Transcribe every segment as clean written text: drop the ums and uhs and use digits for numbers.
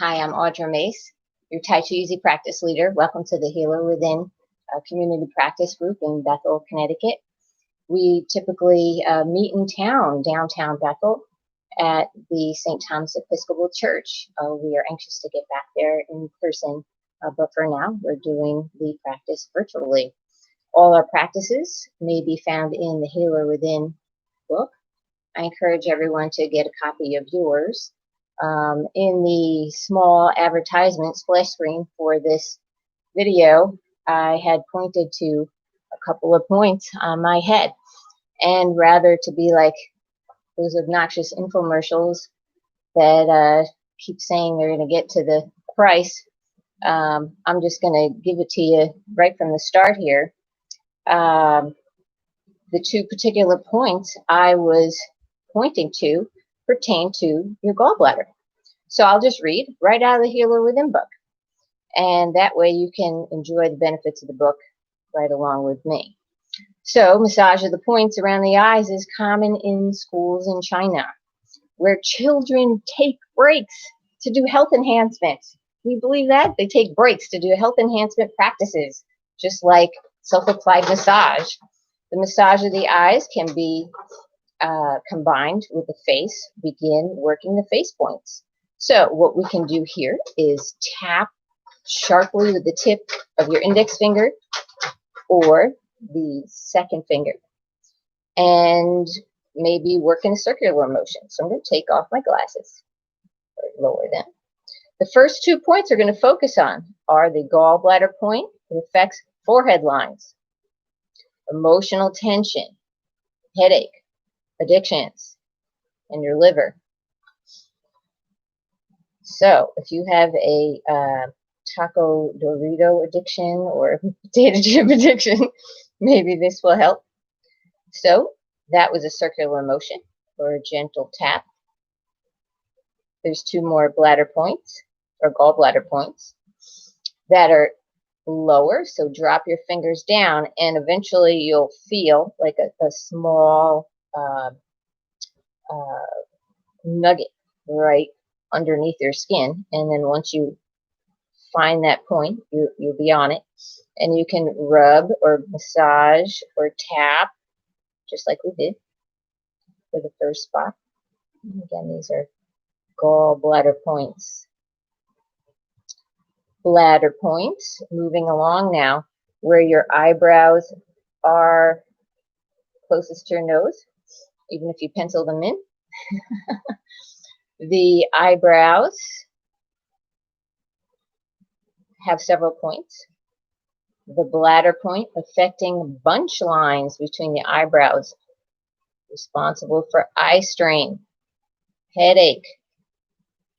Hi, I'm Audra Mace, your Tai Chi Easy Practice leader. Welcome to the Healer Within community practice group in Bethel, Connecticut. We typically meet in town, downtown Bethel, at the St. Thomas Episcopal Church. We are anxious to get back there in person, but for now, we're doing the practice virtually. All our practices may be found in the Healer Within book. I encourage everyone to get a copy of yours. In the small advertisement splash screen for this video, I had pointed to a couple of points on my head. And rather to be like those obnoxious infomercials that keep saying they're going to get to the price, I'm just going to give it to you right from the start here. The two particular points I was pointing to pertain to your gallbladder. So I'll just read right out of the Healer Within book. And that way you can enjoy the benefits of the book right along with me. So massage of the points around the eyes is common in schools in China, where children take breaks to do health enhancements. We believe that? They take breaks to do health enhancement practices, just like self-applied massage. The massage of the eyes can be combined with the face, begin working the face points. So what we can do here is tap sharply with the tip of your index finger or the second finger and maybe work in a circular motion. So I'm going to take off my glasses or lower them. The first 2 points we're going to focus on are the gallbladder point. It affects forehead lines, emotional tension, headache, addictions, and your liver. So if you have a taco Dorito addiction or potato chip addiction, maybe this will help. So that was a circular motion or a gentle tap. There's 2 more bladder points or gallbladder points that are lower. So drop your fingers down and eventually you'll feel like a small nugget right underneath your skin. And then once you find that point, you'll be on it. And you can rub or massage or tap, just like we did for the first spot. And again, these are gallbladder points. Bladder points, moving along now, where your eyebrows are closest to your nose, even if you pencil them in. The eyebrows have several points. The bladder point affecting bunch lines between the eyebrows, responsible for eye strain, headache,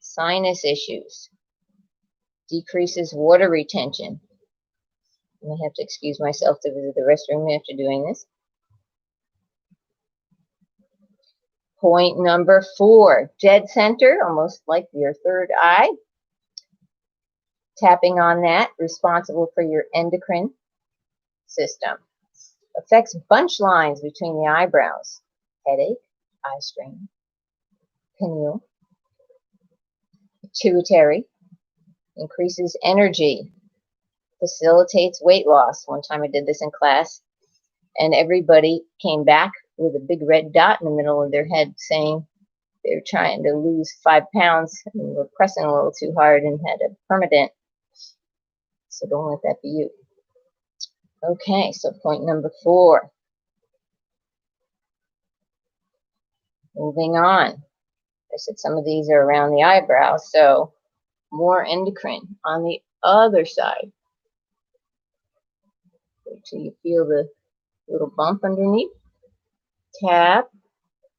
sinus issues, decreases water retention. I may have to excuse myself to visit the restroom after doing this. Point number 4, dead center, almost like your third eye. Tapping on that, responsible for your endocrine system. Affects bunch lines between the eyebrows, headache, eye strain, pineal, pituitary, increases energy, facilitates weight loss. One time I did this in class, and everybody came back with a big red dot in the middle of their head saying they were trying to lose 5 pounds and were pressing a little too hard and had a permanent. So don't let that be you. Okay, so point number 4. Moving on. I said some of these are around the eyebrows, so more endocrine on the other side. Wait till you feel the little bump underneath. Tap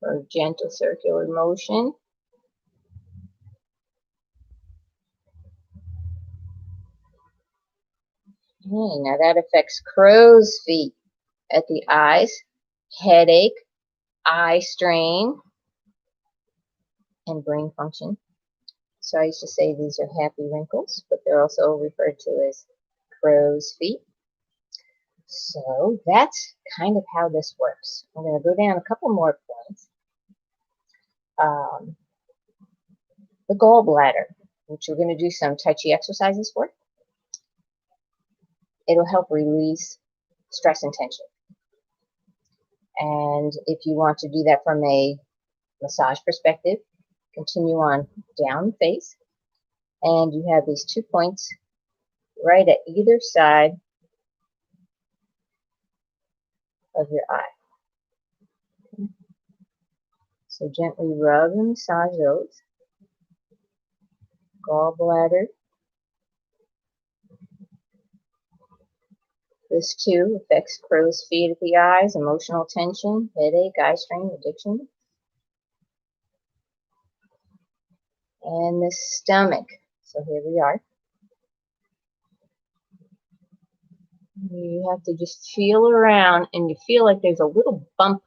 or gentle circular motion. Okay, now that affects crow's feet at the eyes, headache, eye strain, and brain function. So I used to say these are happy wrinkles, but they're also referred to as crow's feet. So that's kind of how this works. I'm going to go down a couple more points. The gallbladder. which we're going to do some Tai Chi exercises for. It'll help release stress and tension. And if you want to do that from a massage perspective, continue on down the face. And you have these 2 points right at either side of your eye. Okay. So gently rub and massage those. Gallbladder. This too affects crow's feet at the eyes, emotional tension, headache, eye strain, addiction. And the stomach. So here we are. You have to just feel around, and you feel like there's a little bump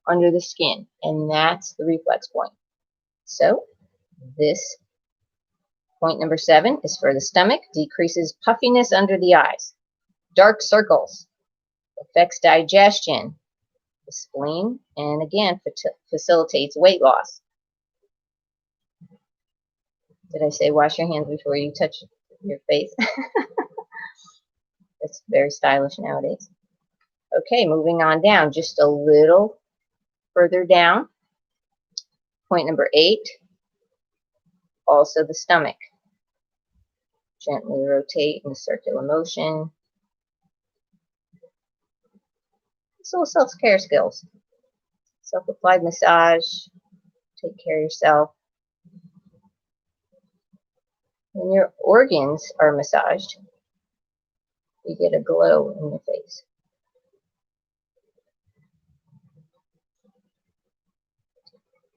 under the skin, and that's the reflex point. So this point number 7 is for the stomach, decreases puffiness under the eyes, dark circles, affects digestion, the spleen, and again facilitates weight loss. Did I say wash your hands before you touch your face? It's very stylish nowadays. Okay, moving on down, just a little further down. Point number 8, also the stomach. Gently rotate in a circular motion. It's all self-care skills. Self-applied massage. Take care of yourself. When your organs are massaged, you get a glow in your face.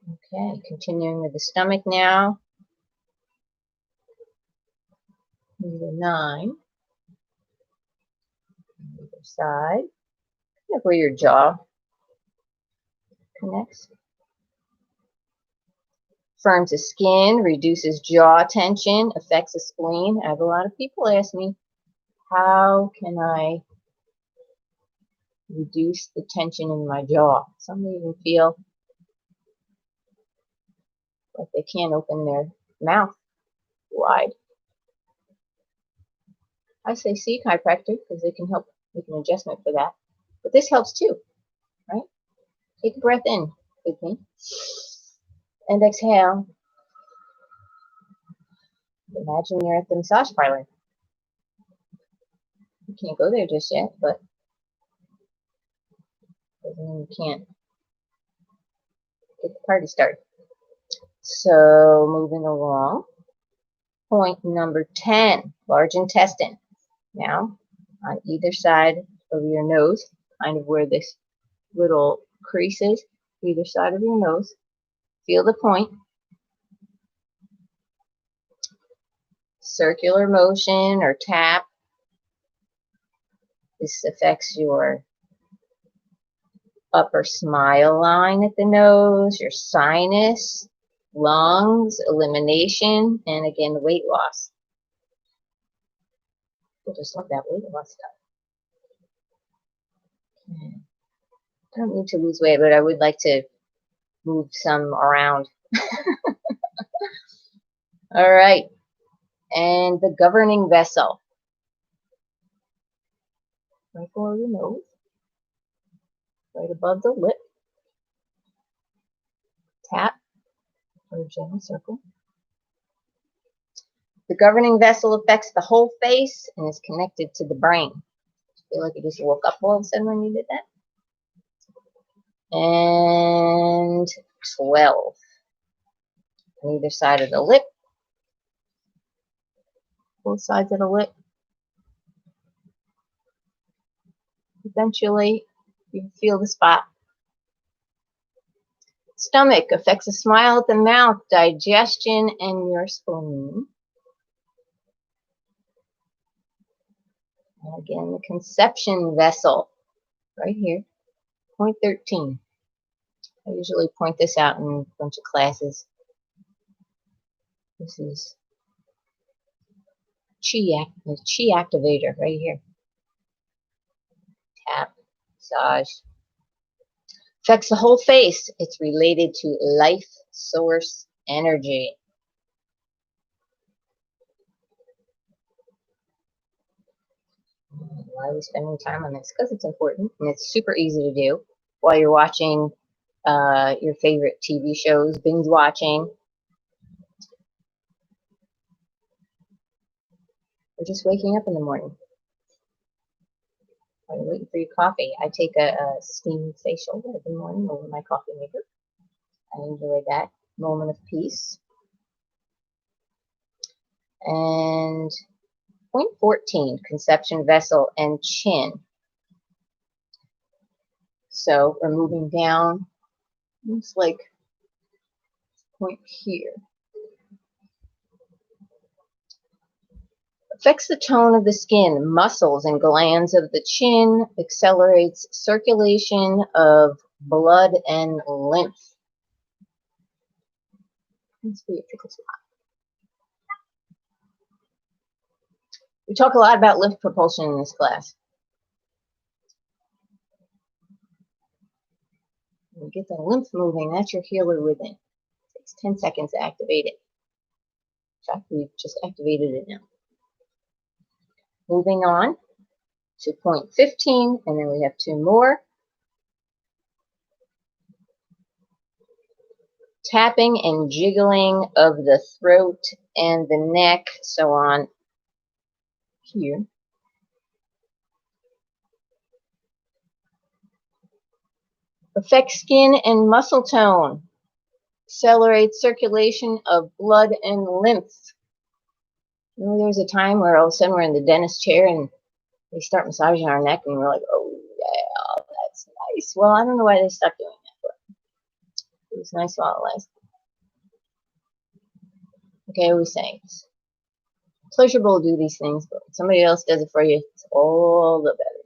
Okay, continuing with the stomach now. Number 9. Either side. Kind of where your jaw connects. Firms the skin, reduces jaw tension, affects the spleen. I have a lot of people ask me, how can I reduce the tension in my jaw? Some even feel like they can't open their mouth wide. I say see a chiropractor because they can help make an adjustment for that. But this helps too, right? Take a breath in with me. And exhale. Imagine you're at the massage parlor. You can't go there just yet, but doesn't mean you can't get the party started. So moving along. Point number 10, large intestine. Now, on either side of your nose, kind of where this little crease is, either side of your nose, feel the point. Circular motion or tap. This affects your upper smile line at the nose, your sinus, lungs, elimination, and again, weight loss. I just love that weight loss stuff. Okay. I don't need to lose weight, but I would like to move some around. All right. And the governing vessel. Right below the nose. Right above the lip. Tap or a gentle circle. The governing vessel affects the whole face and is connected to the brain. Feel like you just woke up all of a sudden when you did that? And 12. On either side of the lip. Both sides of the lip. Eventually, you feel the spot. Stomach affects a smile at the mouth, digestion, and your spleen. And again, the conception vessel, right here, point 13. I usually point this out in a bunch of classes. This is the chi activator right here. Tap, massage. Affects the whole face. It's related to life source energy. Why are we spending time on this? Because it's important and it's super easy to do while you're watching your favorite TV shows, binge watching, or just waking up in the morning. While you're waiting for your coffee, I take a steam facial every morning over my coffee maker. I enjoy that moment of peace. And point 14, conception vessel and chin. So we're moving down, looks like point here. Affects the tone of the skin, muscles, and glands of the chin, accelerates circulation of blood and lymph. Let's see if it goes. We talk a lot about lymph propulsion in this class. When you get the lymph moving, that's your healer within. It takes 10 seconds to activate it. In fact, we've just activated it now. Moving on to point 15, and then we have 2 more. Tapping and jiggling of the throat and the neck, so on here. Affects skin and muscle tone. Accelerates circulation of blood and lymph. You know, there's a time where all of a sudden we're in the dentist chair and they start massaging our neck and we're like, oh yeah, that's nice. Well, I don't know why they stopped doing that, but it was nice while it lasted. Okay, I was saying it's pleasurable to do these things, but when somebody else does it for you, it's all the better.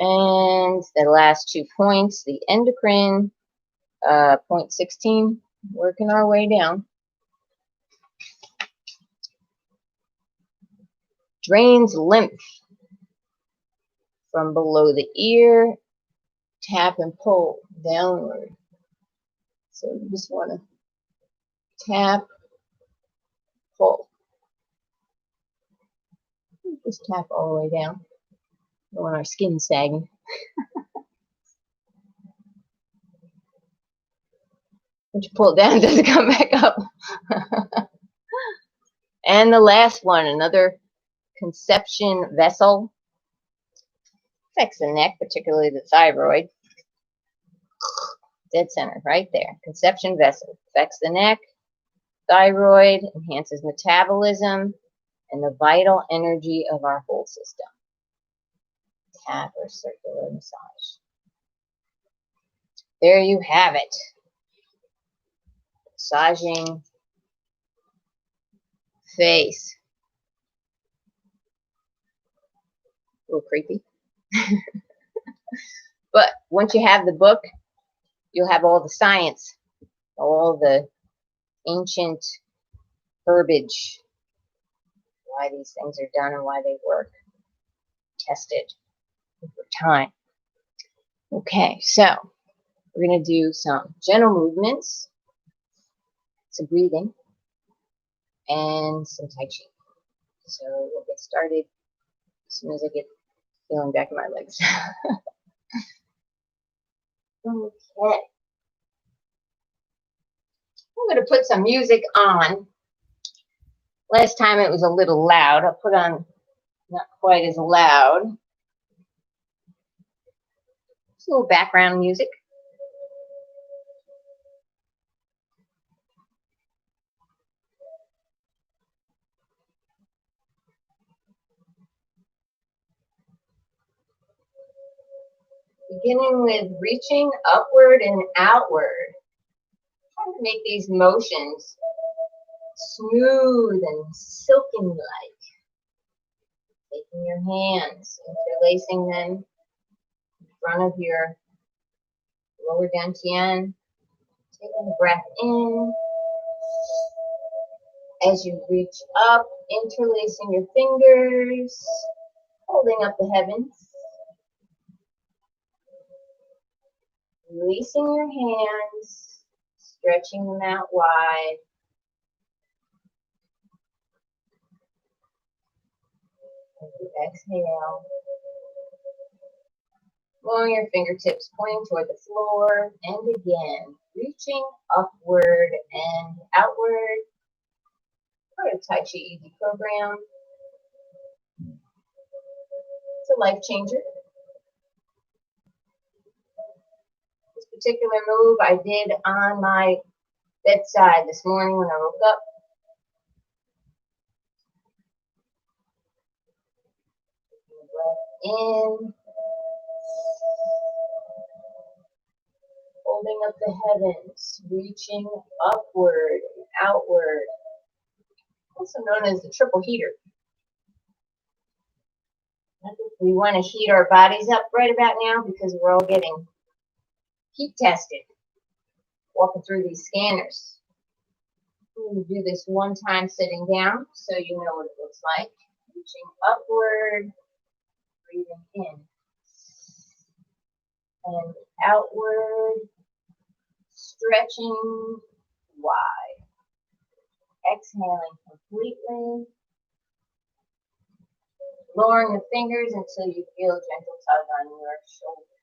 And the last 2 points, the endocrine, point 16, working our way down. Drains lymph from below the ear, tap and pull downward. So you just want to tap, pull. Just tap all the way down. Don't want our skin sagging. Once you pull it down, it doesn't come back up. And the last one, another conception vessel. Affects the neck, particularly the thyroid. Dead center, right there. Conception vessel. Affects the neck, thyroid, enhances metabolism, and the vital energy of our whole system. Tap or circular massage. There you have it. Massaging face. A little creepy. But once you have the book, you'll have all the science, all the ancient verbiage, why these things are done and why they work, tested over time. Okay, so we're going to do some gentle movements, some breathing, and some Tai Chi. So we'll get started as soon as I get feeling back in my legs. Okay. I'm going to put some music on. Last time it was a little loud. I'll put on not quite as loud. Just a little background music. Beginning with reaching upward and outward. Trying to make these motions smooth and silken-like. Taking your hands, interlacing them in front of your lower dantian. Taking a breath in. As you reach up, interlacing your fingers, holding up the heavens. Releasing your hands, stretching them out wide. As you exhale, lowering your fingertips, pointing toward the floor, and again, reaching upward and outward. For a Tai Chi Easy program. It's a life changer. This particular move I did on my bedside this morning when I woke up. Taking a breath in. Holding up the heavens, reaching upward and outward. Also known as the triple heater. We want to heat our bodies up right about now because we're all getting heat tested, walking through these scanners. We do this one time sitting down so you know what it looks like. Reaching upward, breathing in and outward, stretching wide. Exhaling completely. Lowering the fingers until you feel a gentle tug on your shoulders.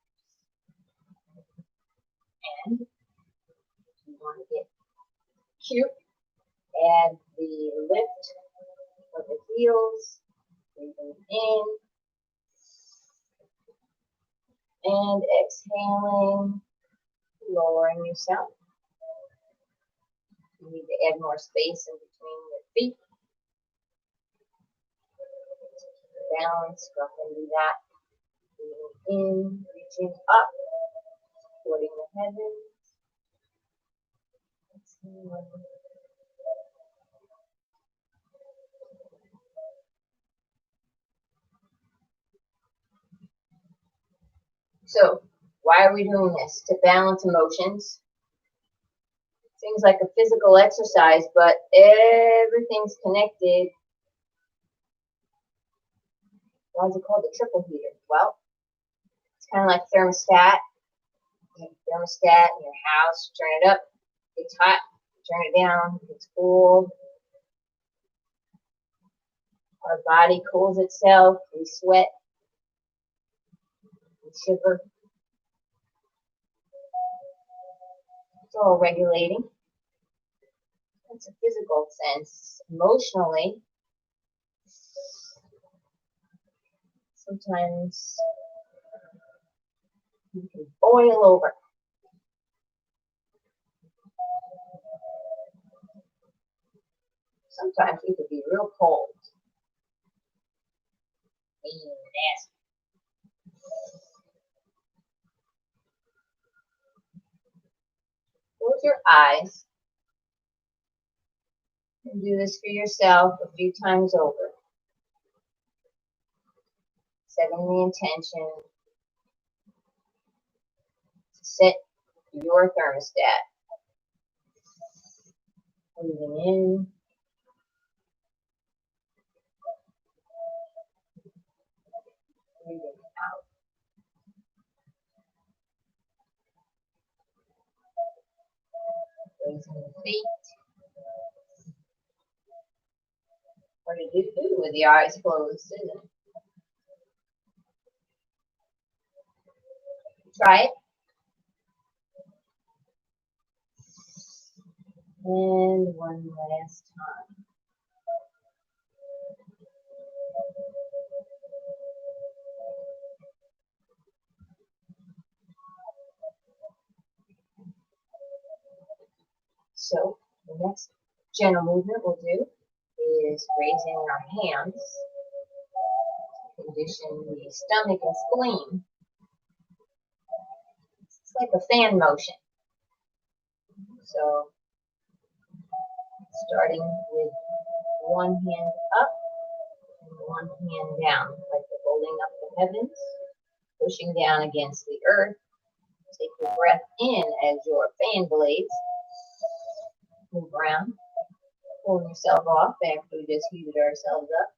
And if you want to get cute, add the lift of the heels, breathing in and exhaling, lowering yourself. You need to add more space in between your feet. Balance, go ahead and do that. Breathing in, reaching up, supporting the heavens. Exhaling. So, why are we doing this? To balance emotions. Seems like a physical exercise, but everything's connected. Why is it called the triple heater? Well, it's kind of like thermostat. You have a thermostat in your house, turn it up, it's hot, turn it down, it's cool. Our body cools itself, we sweat, we shiver. It's all regulating. That's a physical sense. Emotionally, sometimes you can boil over. Sometimes you could be real cold. Mean and nasty. Close your eyes and do this for yourself a few times over. Setting the intention to set your thermostat. Breathing in. Breathing out. Raising the feet. What did you do with the eyes closed, isn't it? Try it. And one last time. So the next gentle movement we'll do is raising our hands to condition the stomach and spleen. It's like a fan motion. So starting with one hand up and one hand down, like you're holding up the heavens, pushing down against the earth. Take your breath in as your fan blades move around, pulling yourself off after we just heated ourselves up.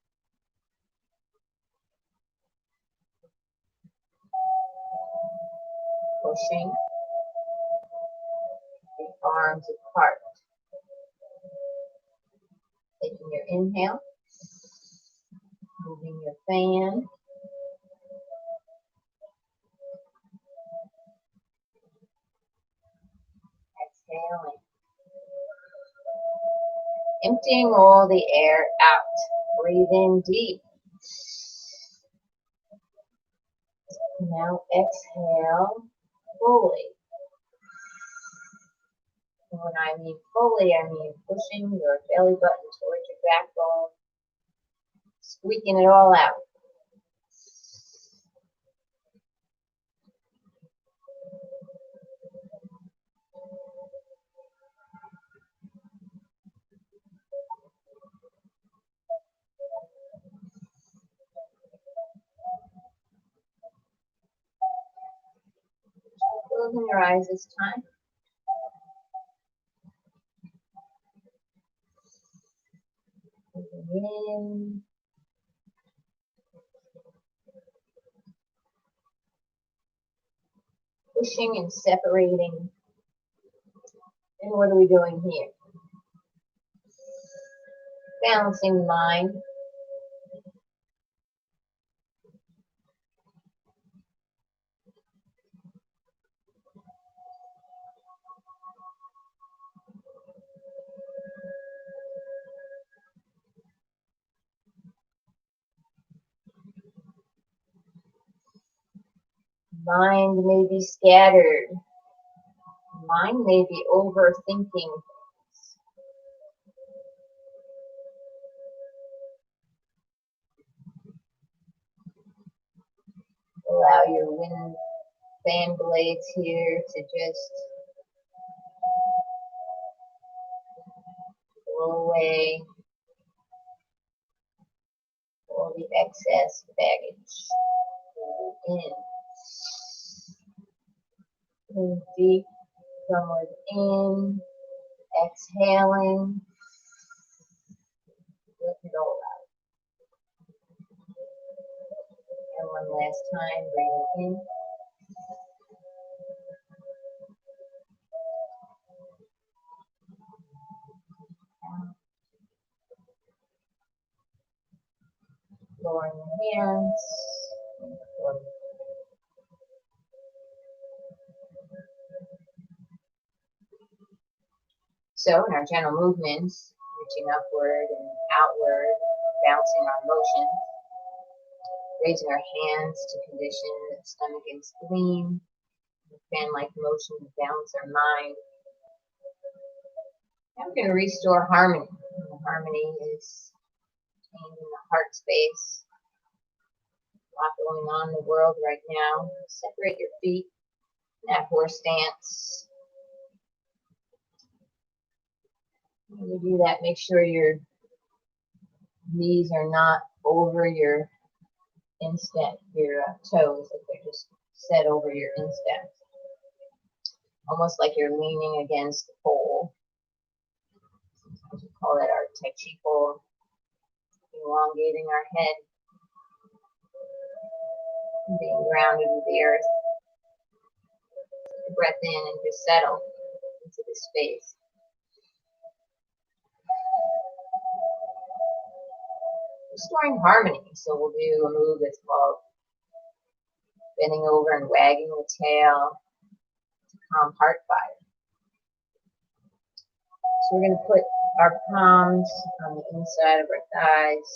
Pushing the arms apart. Taking your inhale Moving your fan. Exhaling. Emptying all the air out. Breathe in deep. Now exhale fully. And when I mean fully, I mean pushing your belly button towards your backbone, squeaking it all out. Closing your eyes this time. Breathing in. Pushing and separating. And what are we doing here? Balancing the mind. Mind may be scattered. Mind may be overthinking. Allow your wind fan blades here to just blow away all the excess baggage. Breathe in. Breathe deep from within. Exhaling. Let it all out. And one last time, breathing in. Out. Lowering your hands. So in our gentle movements, reaching upward and outward, bouncing our motion, raising our hands to condition the stomach and spleen, fan-like motion to balance our mind. And we're going to restore harmony. And the harmony is contained in the heart space. A lot going on in the world right now. Separate your feet in that horse stance. When you do that, make sure your knees are not over your instep, your toes, if they're just set over your instep. Almost like you're leaning against the pole. Sometimes we call that our Tai Chi pole. Elongating our head. And being grounded with the earth. Take a breath in and just settle into the space. Restoring harmony. So we'll do a move that's called bending over and wagging the tail to calm heart fire. So we're going to put our palms on the inside of our thighs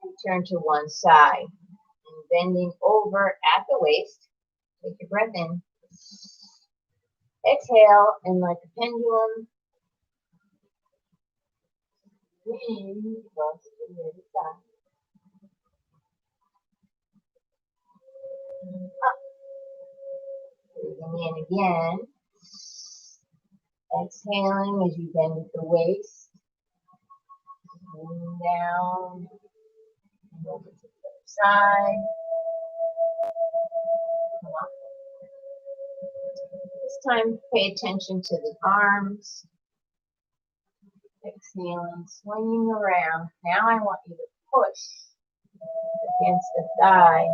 and turn to one side. And bending over at the waist. Take your breath in. Exhale, and like a pendulum, swing across to the other side. Up. Breathing in again. Exhaling as you bend at the waist. Swing down. And over to the other side. Come on. This time, pay attention to the arms. Exhaling, swinging around. Now I want you to push against the thigh.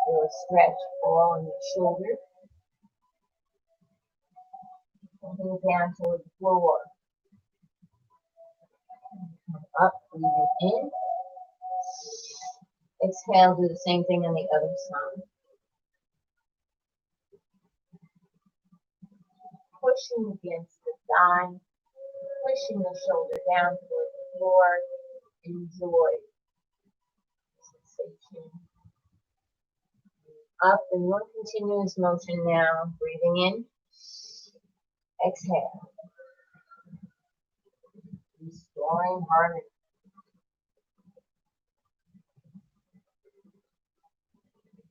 Feel a stretch all in your shoulder. Moving down toward the floor. Come up, breathing in. Exhale, do the same thing on the other side. Pushing against the thigh, pushing the shoulder down toward the floor. Enjoy the sensation. Up in one continuous motion now. Breathing in. Exhale. Restoring harmony.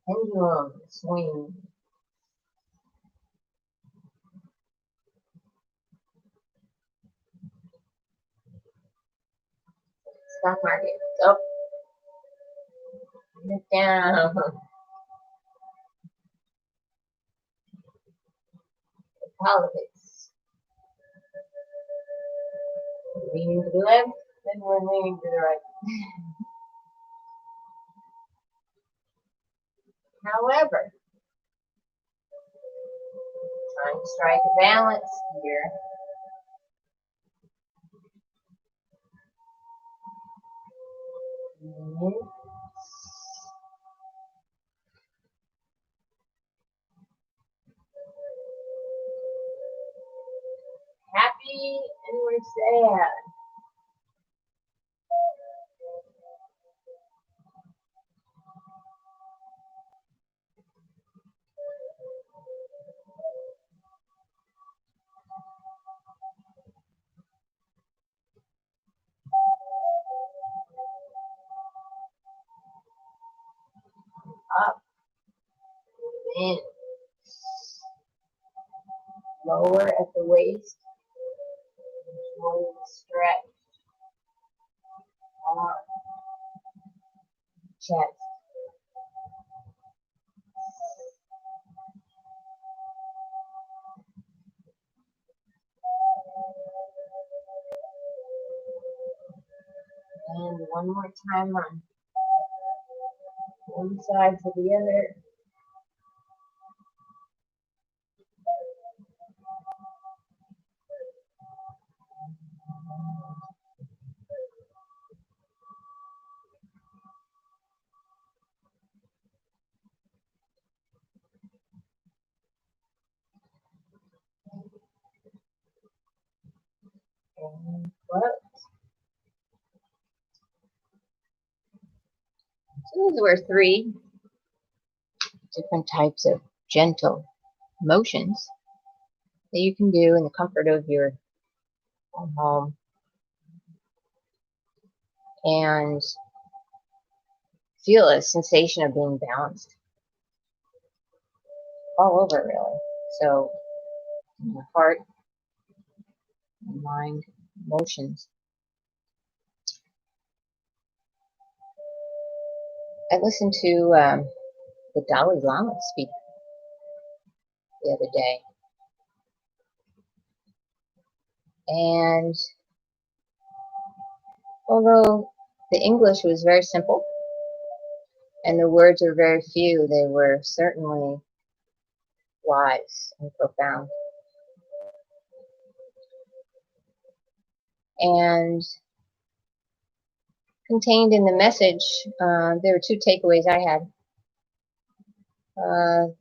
Pendulum swing. Stock market. Up. Look down. Politics. Leaning to the left, then we're leaning to the right. However, trying to strike a balance here. Happy and we're sad. Up, in, lower at the waist. Enjoy the stretch. Arm, chest. And one more time on one side to the other. And close. So those were 3 different types of gentle motions that you can do in the comfort of your own home. And feel a sensation of being balanced all over, really. So, in the heart, the mind, emotions. I listened to the Dalai Lama speak the other day, and although the English was very simple and the words were very few, they were certainly wise and profound. And contained in the message, there were 2 takeaways I had.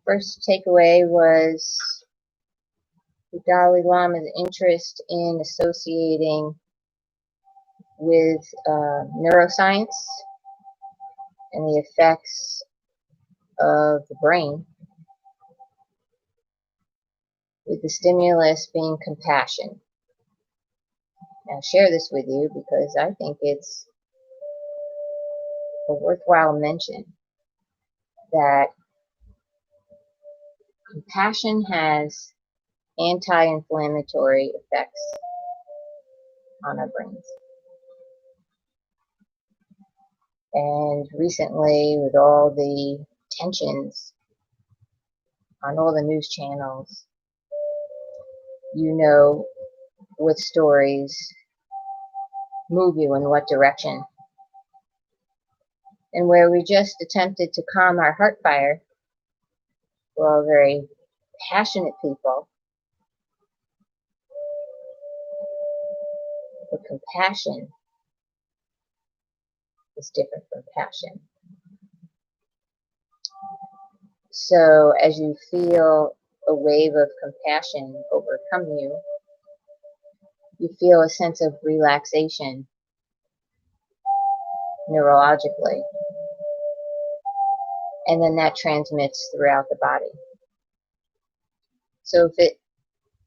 First takeaway was the Dalai Lama's interest in associating with neuroscience and the effects of the brain, with the stimulus being compassion. Now, I'll share this with you because I think it's a worthwhile mention that compassion has anti-inflammatory effects on our brains. And recently, with all the tensions on all the news channels, you know what stories move you in what direction. And where we just attempted to calm our heart fire, we're all very passionate people. But compassion is different from passion. So as you feel a wave of compassion overcome you, you feel a sense of relaxation neurologically, and then that transmits throughout the body. So if it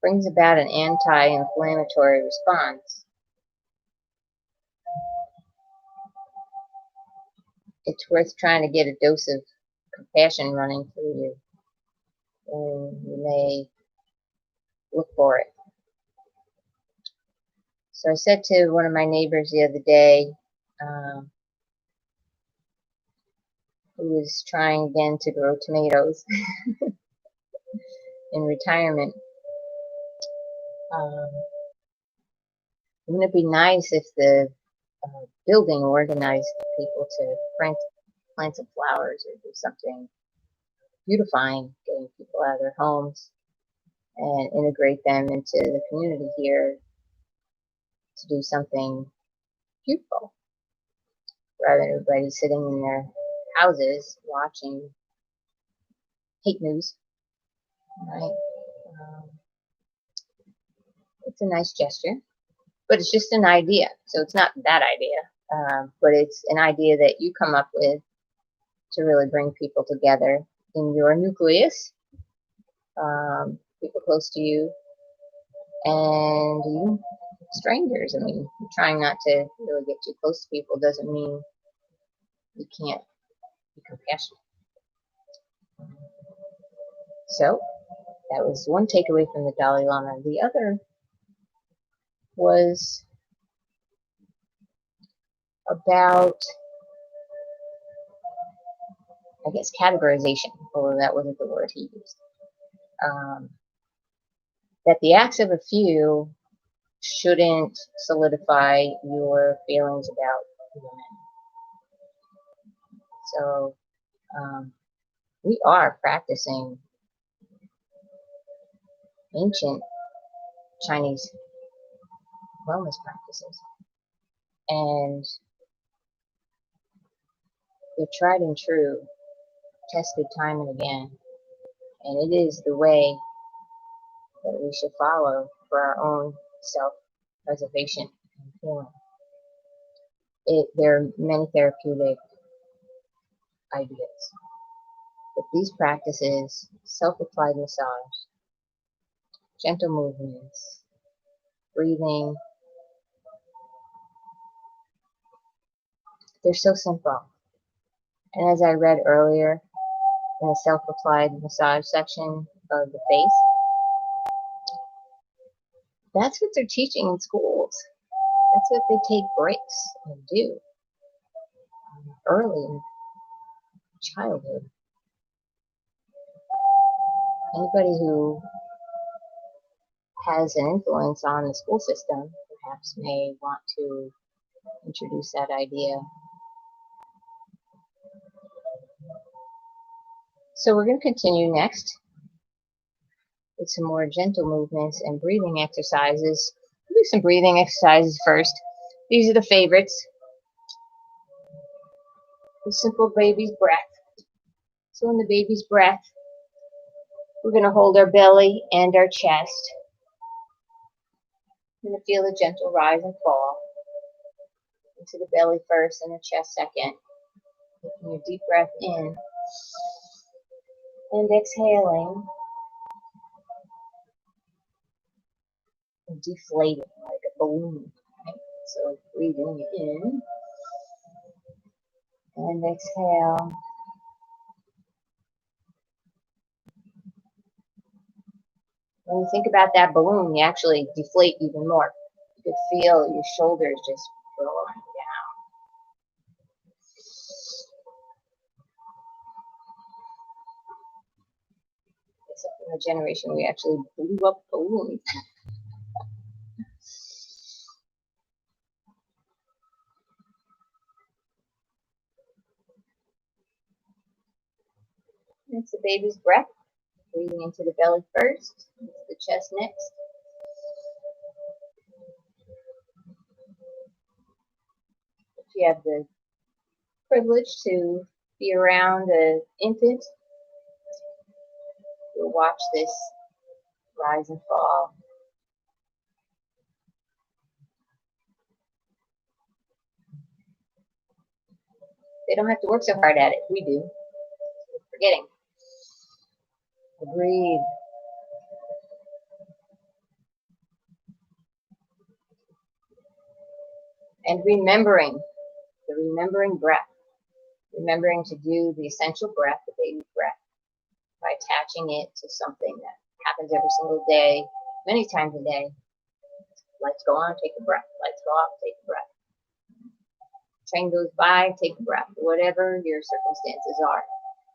brings about an anti-inflammatory response, it's worth trying to get a dose of compassion running through you, and you may look for it. So I said to one of my neighbors the other day, who was trying again to grow tomatoes in retirement, wouldn't it be nice if the building organized people to plant some flowers or do something beautifying, getting people out of their homes and integrate them into the community here to do something beautiful, rather than everybody sitting in their houses watching hate news, right? It's a nice gesture, but it's just an idea. So it's not that idea, but it's an idea that you come up with to really bring people together in your nucleus, people close to you, and even strangers. I mean, trying not to really get too close to people doesn't mean you can't be compassionate. So that was one takeaway from the Dalai Lama. The other was about, I guess, categorization, although that wasn't the word he used. That the acts of a few shouldn't solidify your feelings about women. So we are practicing ancient Chinese wellness practices, and they're tried and true, tested time and again, and it is the way that we should follow for our own self-preservation and healing. There are many therapeutic ideas, but these practices, self-applied massage, gentle movements, breathing, they're so simple. And as I read earlier in the self-applied massage section of the face, that's what they're teaching in schools. That's what they take breaks and do early in childhood. Anybody who has an influence on the school system perhaps may want to introduce that idea. So we're going to continue next with some more gentle movements and breathing exercises. We'll do some breathing exercises first. These are the favorites. The simple baby's breath. So in the baby's breath, we're going to hold our belly and our chest. We're going to feel a gentle rise and fall into the belly first and the chest second. Taking a deep breath in and exhaling and deflating like a balloon. Right? So breathing in and exhale. When you think about that balloon, you actually deflate even more. You could feel your shoulders just rolling down. Except in the generation we actually blew up balloons. That's the baby's breath. Breathing into the belly first, into the chest next. If you have the privilege to be around an infant, you'll watch this rise and fall. They don't have to work so hard at it. We do. We're forgetting. Breathe. And remembering, the remembering breath. Remembering to do the essential breath, the baby breath, by attaching it to something that happens every single day, many times a day. Lights go on, take a breath. Lights go off, take a breath. Train goes by, take a breath. Whatever your circumstances are.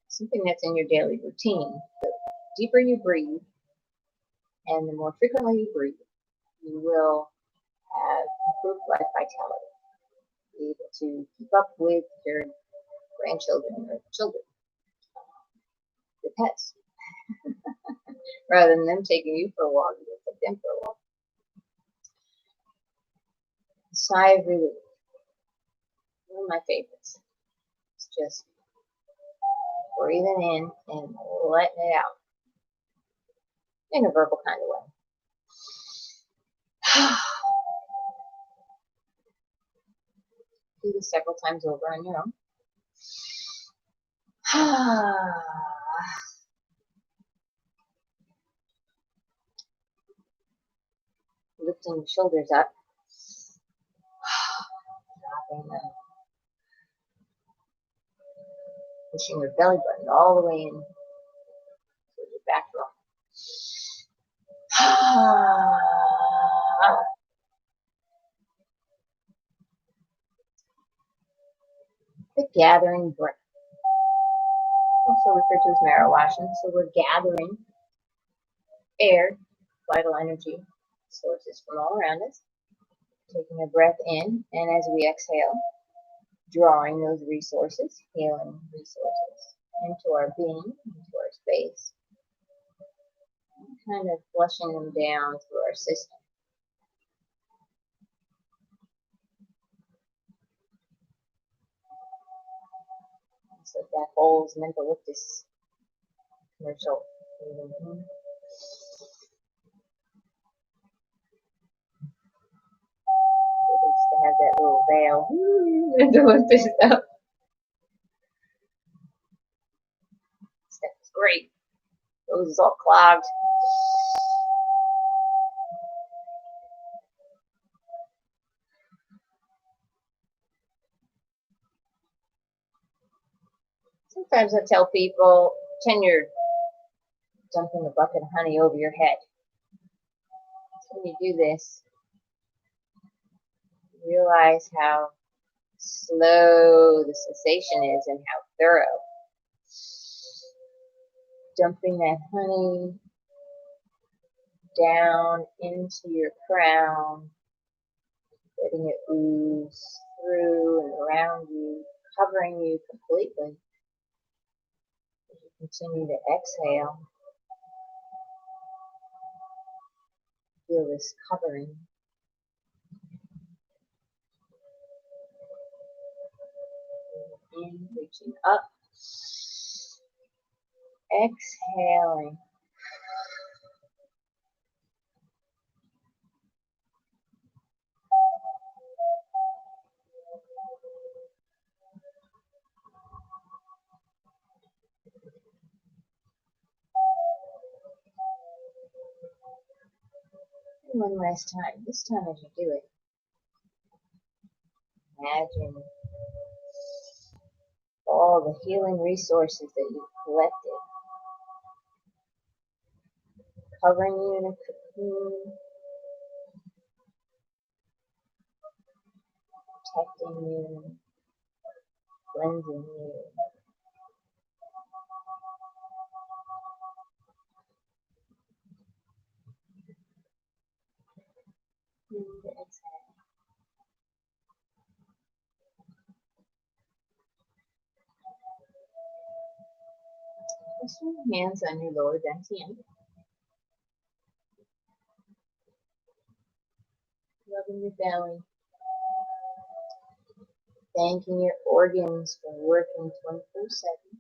Something that's in your daily routine. The deeper you breathe, and the more frequently you breathe, you will have improved life vitality. Be able to keep up with your grandchildren or children, your pets, rather than them taking you for a walk, you take them for a walk. Sigh of relief. One of my favorites. It's just breathing in and letting it out in a verbal kind of way. Do this several times over on your own. Lifting the shoulders up. Dropping them. Pushing your belly button all the way in to your back row. The gathering breath. Also referred to as marrow washing. So we're gathering air, vital energy sources from all around us. Taking a breath in, and as we exhale, drawing those resources, healing resources, into our being, into our space, and kind of flushing them down through our system. So that holds Mentalistis commercial. To have that little veil to lift this up. That's great. Those is all clogged. Sometimes I tell people, pretend you're dumping a bucket of honey over your head. So when you do this, realize how slow the sensation is and how thorough. Dumping that honey down into your crown, letting it ooze through and around you, covering you completely. As you continue to exhale, feel this covering. In, reaching up, exhaling. And one last time. This time as you do it, imagine all the healing resources that you've collected, covering you in a cocoon, protecting you, cleansing you. And exhale. Place your hands on your lower dantian. Rubbing your belly. Thanking your organs for working 24/7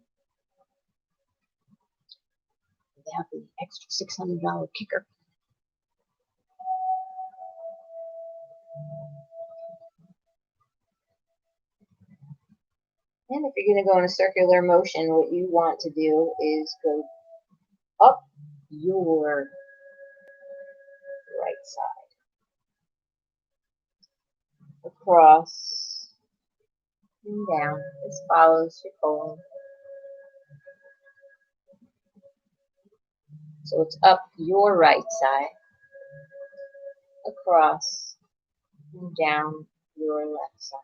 without the extra $600 kicker. And if you're going to go in a circular motion, what you want to do is go up your right side, across, and down. This follows your colon. So it's up your right side, across, and down your left side.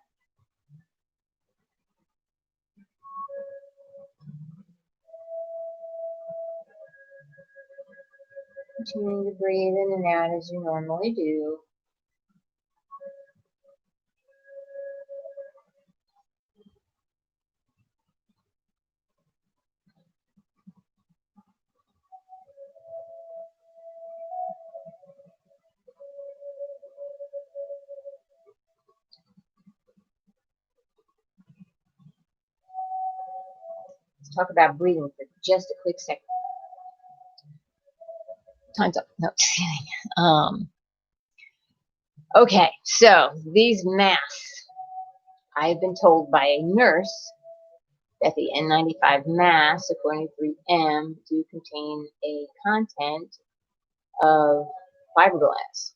Continuing to breathe in and out as you normally do. Let's talk about breathing for just a quick second. Time's up. No, just kidding. Okay, so these masks, I've been told by a nurse that the N95 masks, according to 3M, do contain a content of fiberglass.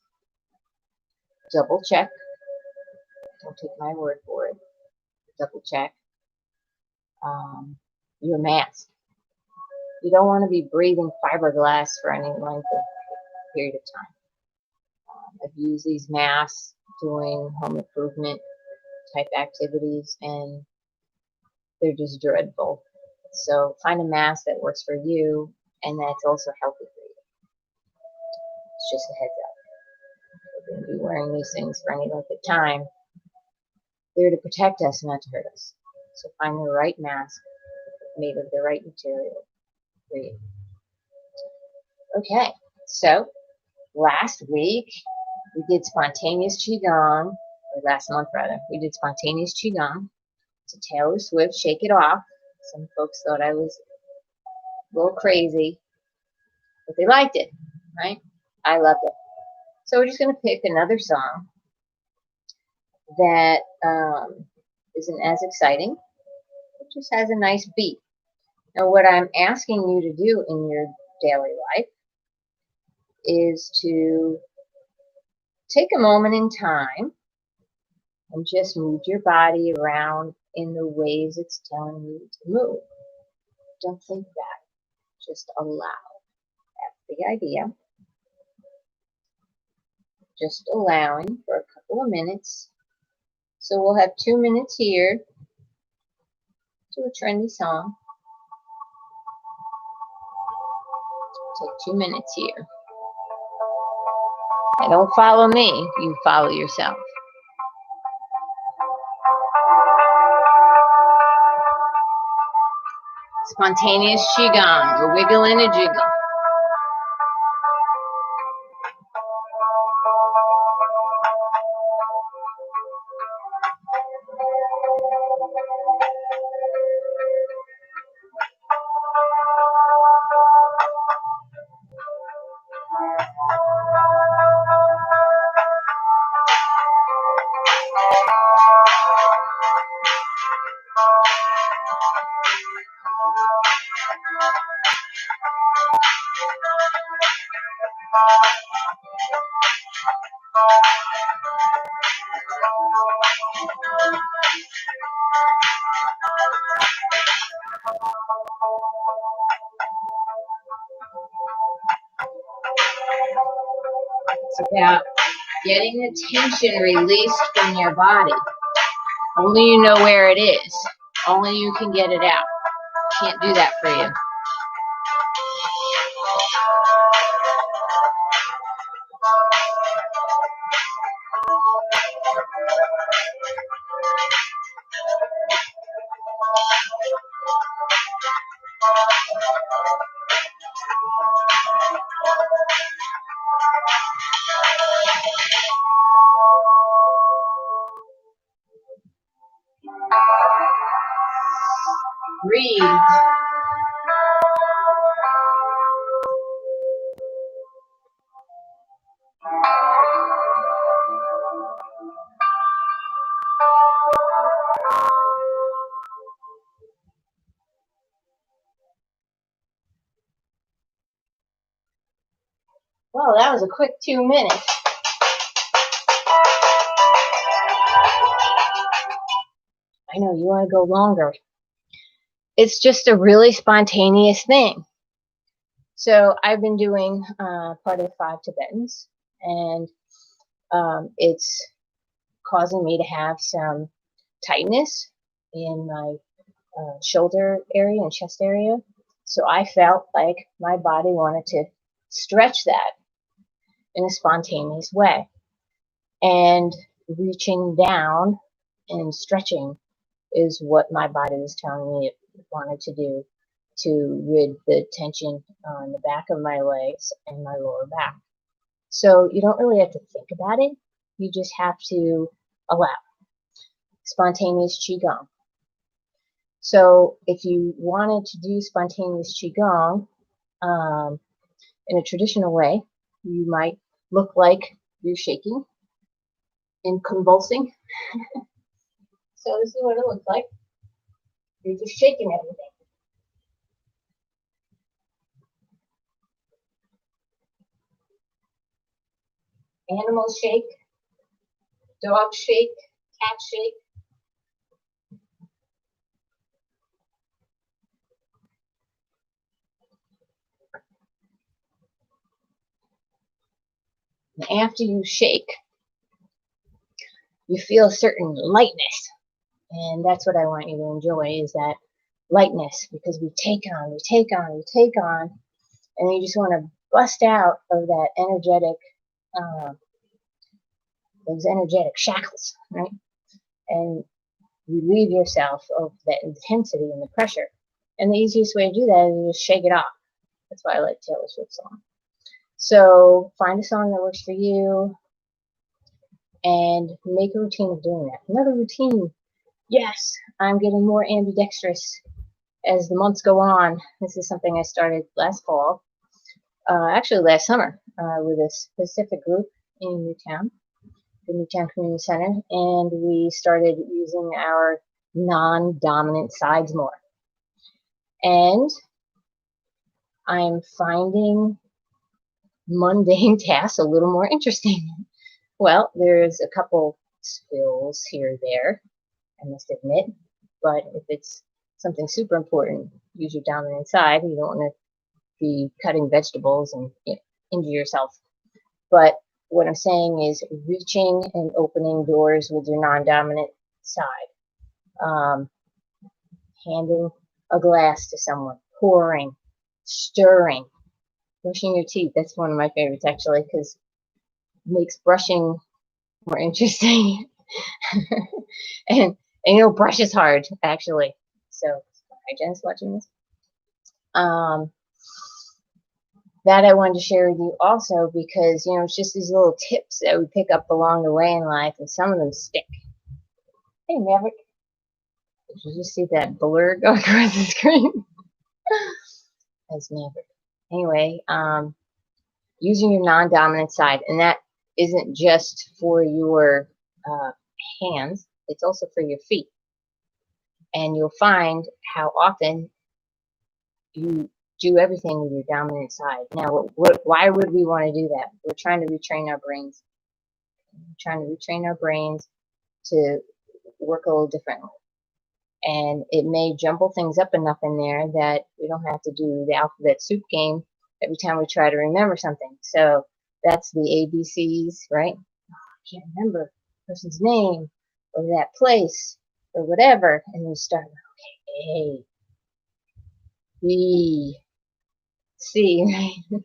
Double check. Don't take my word for it. Double check your mask. You don't want to be breathing fiberglass for any length of period of time. I've used these masks doing home improvement type activities, and they're just dreadful. So find a mask that works for you and that's also healthy for you. It's just a heads up. We're going to be wearing these things for any length of time. They're to protect us, not to hurt us. So find the right mask made of the right material for you. Okay, so last week we did spontaneous Qigong, or last month rather, we did spontaneous Qigong. To Taylor Swift, Shake It Off. Some folks thought I was a little crazy, but they liked it, right? I loved it. So we're just going to pick another song that isn't as exciting. It just has a nice beat. Now what I'm asking you to do in your daily life is to take a moment in time and just move your body around in the ways it's telling you to move. Don't think that. Just allow. That's the idea. Just allowing for a couple of minutes. So we'll have 2 minutes here to a trendy song. Take 2 minutes here. And don't follow me, you follow yourself. Spontaneous Qigong, a wiggle and a jiggle. It's about getting the tension released from your body. Only you know where it is. Only you can get it out. Can't do that for you. Breathe. Well, that was a quick 2 minutes. I know you want to go longer. It's just a really spontaneous thing. So I've been doing part of 5 Tibetans, and it's causing me to have some tightness in my shoulder area and chest area. So I felt like my body wanted to stretch that in a spontaneous way. And reaching down and stretching is what my body was telling me it wanted to do to rid the tension on the back of my legs and my lower back. So you don't really have to think about it. You just have to allow spontaneous Qigong. So if you wanted to do spontaneous Qigong in a traditional way, you might look like you're shaking and convulsing. So this is what it looks like. You're just shaking everything. Animals shake, dogs shake, cats shake. And after you shake, you feel a certain lightness. And that's what I want you to enjoy, is that lightness, because we take on, and you just want to bust out of that energetic, those energetic shackles, right? And relieve yourself of that intensity and the pressure. And the easiest way to do that is just shake it off. That's why I like Taylor Swift's song. So find a song that works for you and make a routine of doing that. Another routine. Yes, I'm getting more ambidextrous as the months go on. This is something I started last fall, actually last summer, with a specific group in Newtown, the Newtown Community Center, and we started using our non-dominant sides more. And I'm finding mundane tasks a little more interesting. Well, there's a couple spills here or there, I must admit, but if it's something super important, use your dominant side. You don't want to be cutting vegetables and injure yourself. But what I'm saying is reaching and opening doors with your non-dominant side. Handing a glass to someone, pouring, stirring, brushing your teeth. That's one of my favorites, actually, because it makes brushing more interesting. and brush is hard, actually. So, hi, Jen's watching this. That I wanted to share with you also, because it's just these little tips that we pick up along the way in life, and some of them stick. Hey, Maverick, did you just see that blur go across the screen? That's Maverick. Anyway, using your non-dominant side, and that isn't just for your hands, it's also for your feet. And you'll find how often you do everything with your dominant side. Now, why would we want to do that? We're trying to retrain our brains. We're trying to retrain our brains to work a little differently. And it may jumble things up enough in there that we don't have to do the alphabet soup game every time we try to remember something. So that's the ABCs, right? Oh, I can't remember the person's name or that place or whatever. And you start, okay, A, B, C, right?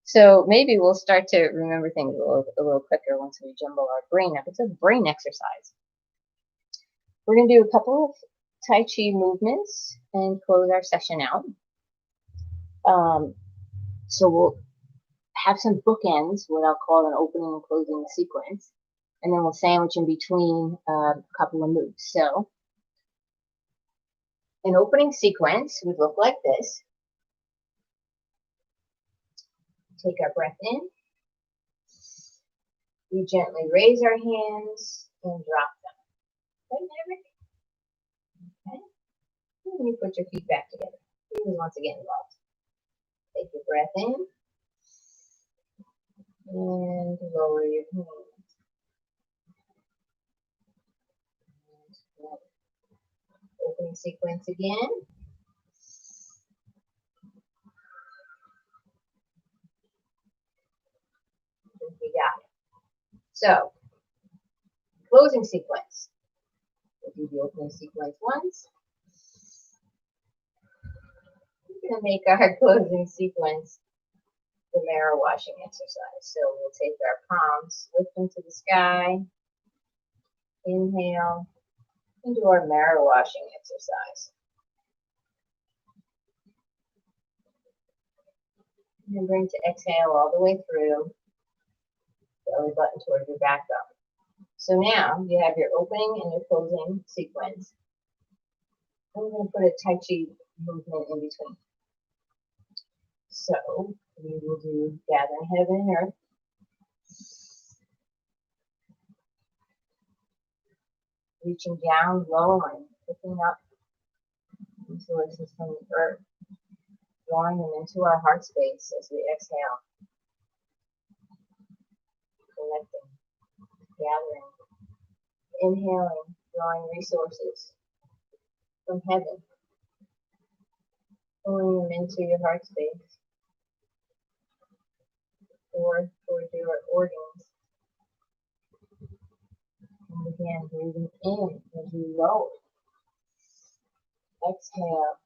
So maybe we'll start to remember things a little quicker once we jumble our brain up. It's a brain exercise. We're going to do a couple of Tai Chi movements and close our session out. So we'll have some bookends, what I'll call an opening and closing sequence, and then we'll sandwich in between a couple of moves. So An opening sequence would look like this. Take our breath in. We gently raise our hands and drop them. Right, Maverick? Okay. And you put your feet back together. Fingers once again involved. Take your breath in. And lower your hands. Opening sequence again. We got it. So, closing sequence. We'll do the opening sequence once. We're going to make our closing sequence the mirror washing exercise. So we'll take our palms, lift them to the sky, inhale, and do our mirror washing exercise. And then bring to exhale all the way through, belly button toward your back bone. So now you have your opening and your closing sequence. I'm going to put a Tai Chi movement in between. So we will do gathering heaven and earth. Reaching down, lowering, picking up resources from the earth, drawing them into our heart space as we exhale. Collecting, gathering, inhaling, drawing resources from heaven, pulling them into your heart space or towards your organs. And again, breathing in as you lower. Exhale.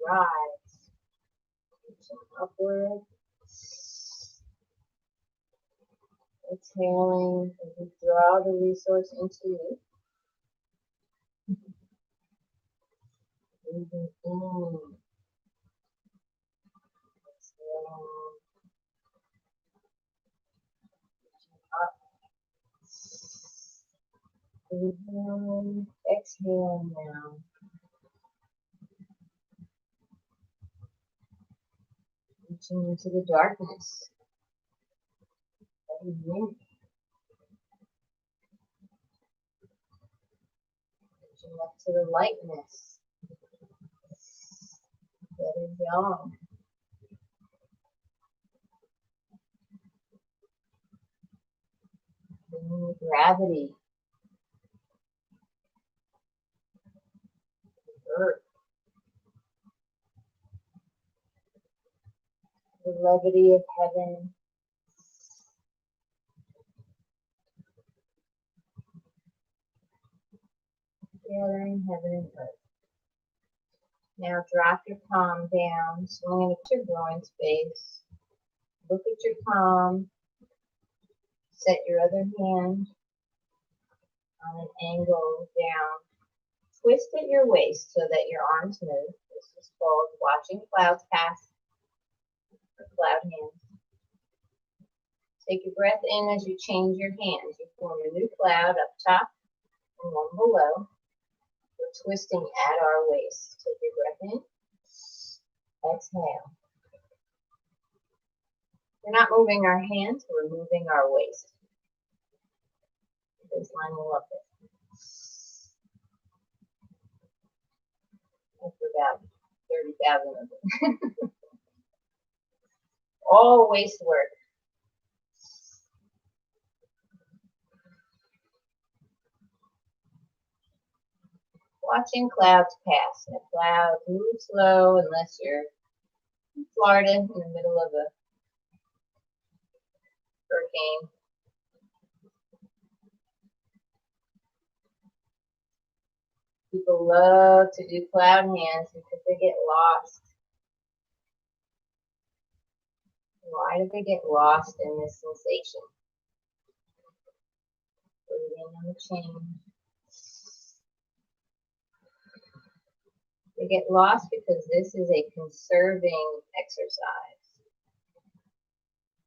Rise. Reaching upward. Exhaling as you draw the resource into you. Breathing in. Exhaling. Reaching up. Inhale, exhale now. Reaching into the darkness. Reaching up to the lightness. Letting go. Bringing the gravity. Earth. The levity of heaven. Gathering heaven and earth. Now drop your palm down, swing it at your groin space. Look at your palm. Set your other hand on an angle down. Twist at your waist so that your arms move. This is called watching clouds pass, or cloud hands. Take a breath in as you change your hands. You form a new cloud up top and one below. We're twisting at our waist. Take your breath in. Exhale. We're not moving our hands, we're moving our waist. Baseline will up it. That's about 30,000 of them. All waist work. Watching clouds pass. And the clouds move slow unless you're in Florida in the middle of a hurricane. People love to do cloud hands because they get lost. Why do they get lost in this sensation? Breathing on the chain. They get lost because this is a conserving exercise.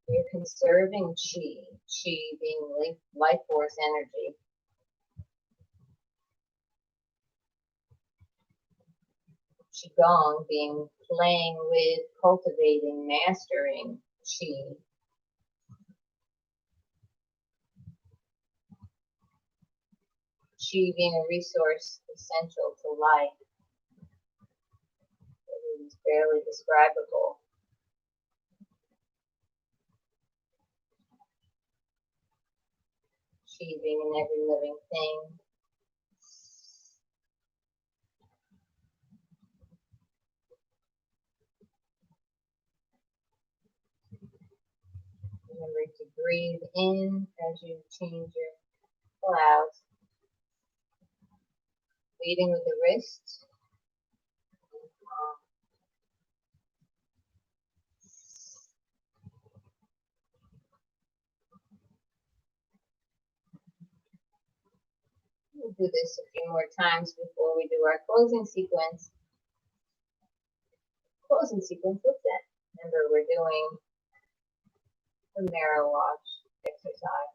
You're conserving chi, chi being life force energy. Qigong being playing with, cultivating, mastering Qi. Qi being a resource essential to life. It is barely describable. Qi being in every living thing. Remember to breathe in as you change your clouds. Leading with the wrist. We'll do this a few more times before we do our closing sequence. Closing sequence, what's that? Remember, we're doing the marrow wash exercise.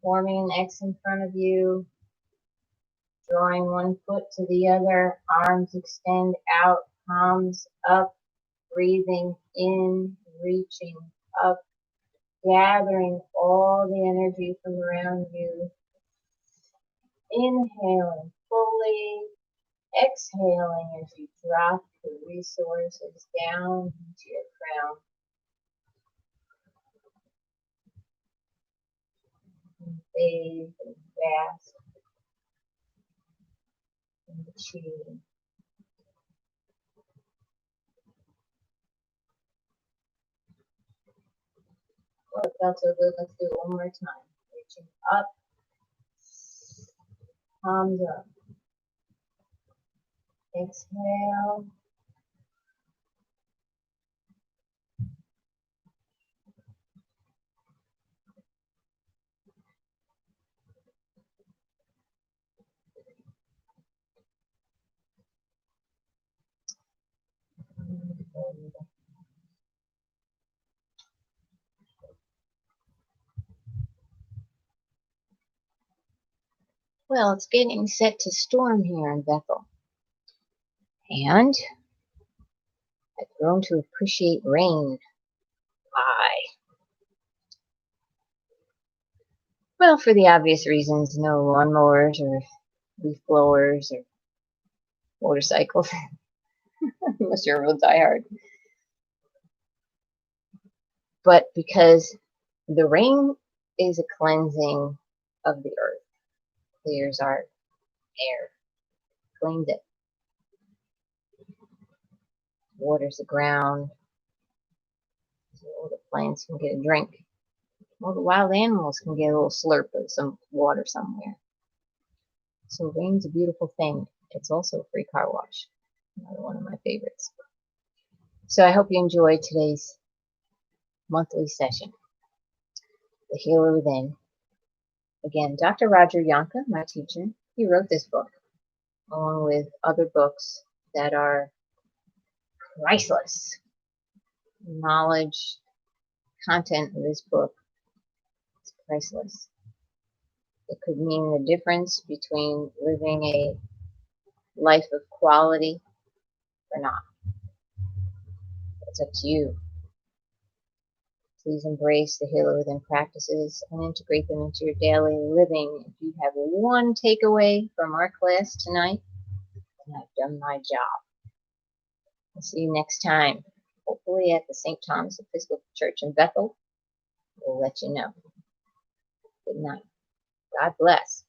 Forming an X in front of you, drawing one foot to the other, arms extend out, palms up, breathing in, reaching up, gathering all the energy from around you, inhaling fully, exhaling as you drop the resources down into your crown. And bathe and bask in the Qi. Well, it felt so good. Let's do it one more time. Reaching up, palms up. Exhale. Well, it's getting set to storm here in Bethel. And I've grown to appreciate rain. Why? Well, for the obvious reasons, no lawnmowers or leaf blowers or motorcycles, unless you're a real diehard. But because the rain is a cleansing of the earth, clears our air, cleans it, waters the ground, so all the plants can get a drink. All the wild animals can get a little slurp of some water somewhere. So rain's a beautiful thing. It's also a free car wash. Another one of my favorites. So I hope you enjoyed today's monthly session, The Healer Within. Again, Dr. Roger Yonka, my teacher, he wrote this book, along with other books that are priceless. Knowledge, content of this book is priceless. It could mean the difference between living a life of quality or not. It's up to you. Please embrace the Healer Within practices and integrate them into your daily living. If you have one takeaway from our class tonight, then I've done my job. I'll see you next time, hopefully at the St. Thomas Episcopal Church in Bethel. We'll let you know. Good night. God bless.